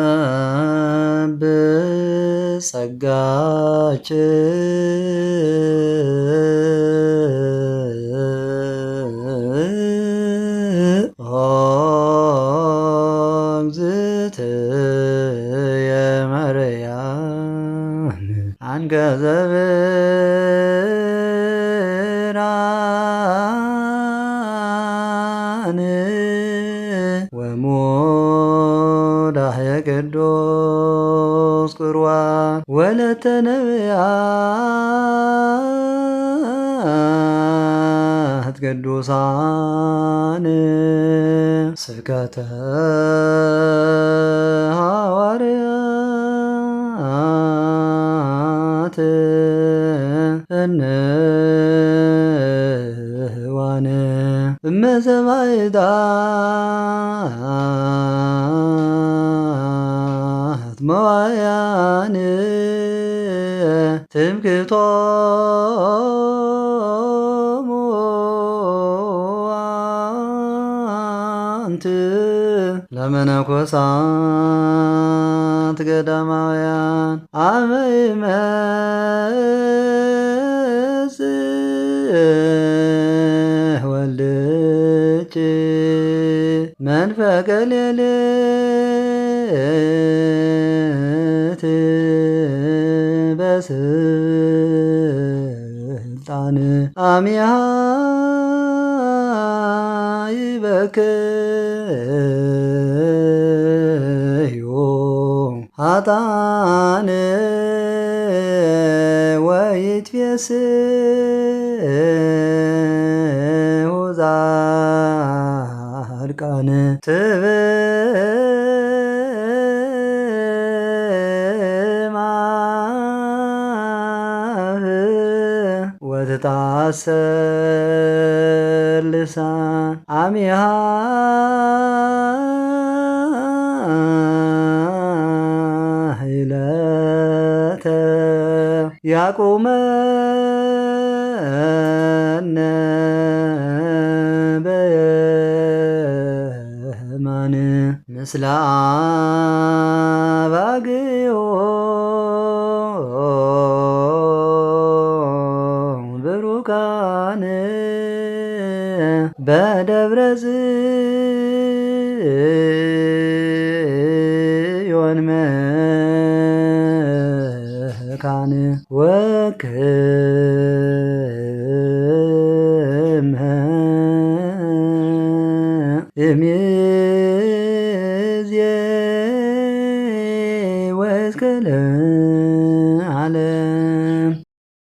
እንስያብ ጸጋች እግዝእትየ ማርያም አንቀጸ ብርሃን ወሙዳየ ቅዱስ ቁርባን ወለተ ነቢያት ቅዱሳን ስብከተ ሐዋርያት እንዋነ እመሰማዕታት መዋያን ትምክህቶሙ አንቲ ለመነኮሳት ገዳማውያን አመ ይመጽእ ወልድኪ መንፈቀ ሌሊት በስልጣን አሚሃ ይበክዩ ኃጥአን ወይትፌስሑ ጻድቃን ትቤማህ ወትታሰር ልሳን አሚሃ ሂለተ ያቁመነ በየማን ምስለ አባግዮ ብሩካን በደብረ ጽዮን መካን ወክመ እምይእዜ ወእስከ